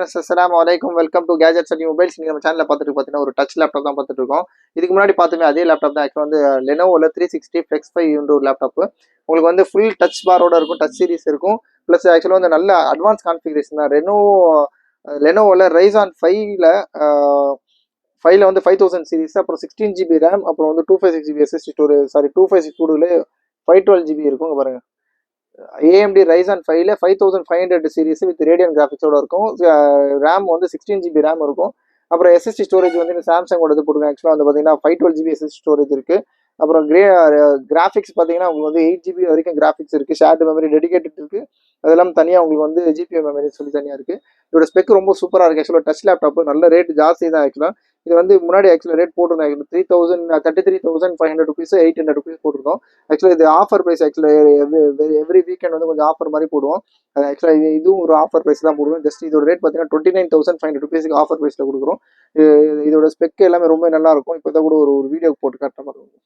அஸ்ஸலாமு அலைக்கும் welcome to gadgets and mobiles. நீங்கள் நம்ம சேனலில் பார்த்துட்டு பார்த்தீங்கன்னா ஒரு டச் லேப்டாப் தான் பார்த்துட்டு இருக்கோம். இதுக்கு முன்னாடி பார்த்துமே அதே லேப்டாப் தான். ஆக்சுவலாக வந்து லெனோவோல 360 ஃப்ளெக்ஸ் 5 ஒரு லேப்டாப். உங்களுக்கு வந்து ஃபுல் டச் பாரோட இருக்கும், டச் சீரிஸ் இருக்கும். ப்ளஸ் ஆக்சுவலாக வந்து நல்ல அட்வான்ஸ் கான்ஃபிகரேஷன் தான். லெனோவோல ரைசான் 5ல வந்து 5000 சீரிஸ், அப்புறம் 16 GB ரேம், அப்புறம் வந்து 256 GB எஸ்எஸ்டி ஸ்டோரேஜ், 256 512 GB இருக்கும் பாருங்க. AMD Ryzen 5ல 5500 சீரிஸ் வித் ரேடியன் கிராஃபிக்ஸோட இருக்கும். ரேம் வந்து 16 GB ரேம் இருக்கும். அப்புறம் எஸ்எஸ்டி ஸ்டோரேஜ் வந்து இந்த சாம்சங்கோட இது போட்டுருக்காங்க. ஆக்சுவலாக வந்து பார்த்தீங்கன்னா 512 GB எஸ்எஸ்டி ஸ்டோரேஜ் இருக்கு. அப்புறம் கிராஃபிக்ஸ் பார்த்தீங்கன்னா உங்களுக்கு வந்து 8 GB வரைக்கும் கிராஃபிக்ஸ் இருக்கு. ஷேர்டு மெமரி டெடிகேட்டட் இருக்கு. அதெல்லாம் தனியாக உங்களுக்கு வந்து GPU மெமரி சொல்லி தனியாக இருக்கு. இதோட ஸ்பெக் ரொம்ப சூப்பராக இருக்கு. ஆக்சுவலாக டச் லேப்டாப் நல்ல ரேட் ஜாஸ்தி தான். ஆக்சுவலாக இது வந்து முன்னாடி ஆக்சுவலாக ரேட் போட்டிருந்தாங்க 33,500 ருபீஸ் 800 ருபீஸ் போட்டிருக்கோம். ஆக்சுவலாக இது ஆஃபர் ப்ரைஸ். ஆக்சுவலாக எவ்ரி வீக்கெண்ட் வந்து கொஞ்சம் ஆஃபர் மாதிரி போடுவோம். அது ஆக்சுவலாக இதுவும் ஒரு ஆஃபர் ப்ரைஸ் தான் போடுவோம். ஜஸ்ட் இதோட ரேட் பார்த்தீங்கன்னா 29,500 ருபீஸ்க்கு ஆஃபர் ப்ரைஸில் கொடுக்குறோம். இதோட ஸ்பெக் எல்லாமே ரொம்ப நல்லா இருக்கும். இப்போ தான் கூட ஒரு வீடியோ போட்டு காட்டுற மாதிரி இருக்கும்.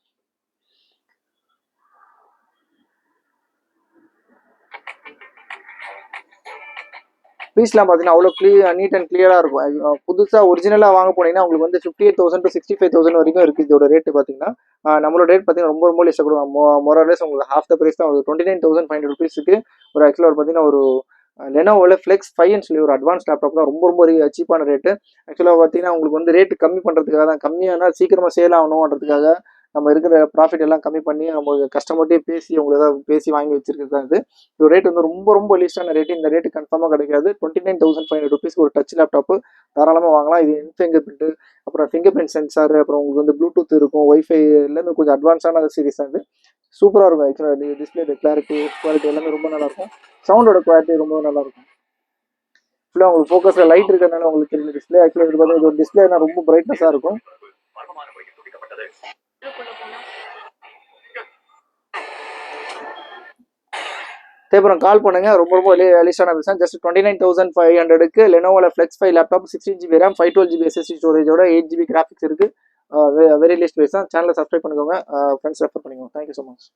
பீஸ்லாம் பார்த்தீங்கன்னா அவ்வளோ நீட் அண்ட் கிளியராக இருக்கும். புதுசாக ஒரிஜினலாக வாங்க போனீங்கன்னா உங்களுக்கு வந்து 58,000 to 65,000 வரைக்கும் இருக்குது. இதோட ரேட்டு பார்த்தீங்கன்னா நம்மளோட ரேட் பார்த்தீங்கன்னா ரொம்ப ரொம்ப லெஸ் கொடுக்கும். மொரலெஸ் உங்களுக்கு ஹாஃப் த ப்ரைஸ் தான். 29,500 ருபீஸுக்கு ஒரு ஆக்சுவலாக பார்த்தீங்கன்னா ஒரு லெனோவோல ஃப்ளெக்ஸ் 5 சொல்லி ஒரு அட்வான்ஸ் லேப்டாப் தான். ரொம்ப ரொம்ப சீப்பான ரேட்டு. ஆக்சுவலாக பார்த்தீங்கன்னா உங்களுக்கு வந்து ரேட்டு கம்மி பண்ணுறதுக்காக தான், கம்மியானால் சீக்கிரமாக சேல் ஆகணுன்றதுக்காக நம்ம இருக்கிற ப்ராஃபிட் எல்லாம் கம்மி பண்ணி நம்ம கஸ்டமர்கிட்டே பேசி உங்களுக்கு ஏதாவது பேசி வாங்கி வச்சிருக்கிறது தான் இது. இந்த ரேட் வந்து ரொம்ப ரொம்ப லீஸ்டான ரேட்டு. இந்த ரேட்டு கன்ஃபார்மாக கிடைக்காது. 29,500 ருபீஸ்க்கு ஒரு டச் லேப்டாப்பு தாராளமாக வாங்கலாம். இது ஃபிங்கர் பிரிண்ட், அப்புறம் ஃபிங்கர் பிரிண்ட் சென்சார், அப்புறம் உங்களுக்கு வந்து ப்ளூடூத் இருக்கும், ஒய்ஃபை எல்லாமே கொஞ்சம் அட்வான்ஸான சீரிஸ் தான் இது. சூப்பராக இருக்கும். ஆக்சுவலாக டிஸ்பிளே குவாலிட்டி எல்லாமே ரொம்ப நல்லாயிருக்கும். சவுண்டோட குவாலிட்டி ரொம்ப நல்லாயிருக்கும். ஃபுல்லாக உங்களுக்கு ஃபோக்கஸில் லைட் இருக்கிறதுனால உங்களுக்கு தெரியும் டிஸ்பிளே. ஆக்சுவலாக இது பார்த்தீங்கன்னா இது டிஸ்பிளேனா ரொம்ப பிரைட்னஸாக இருக்கும். அப்புறம் கால் பண்ணுங்க. ரொம்ப ரொம்ப லிஸ்டான விஷயம். ஜஸ்ட் 29,500க்கு லெனோவோல Flex 5 laptop, 16 GB RAM, 512 GB SSD ஸ்டோரேஜோட 8 GB கிராஃபிக்ஸ் இருக்கு. வெரி லிஸ்ட் வைஸ் தான். சேனலை சப்ஸ்கிரைப் பண்ணிக்கோங்க, ஃப்ரெண்ட்ஸ் ரெஃபர் பண்ணிக்கோங்க. Thank you so much.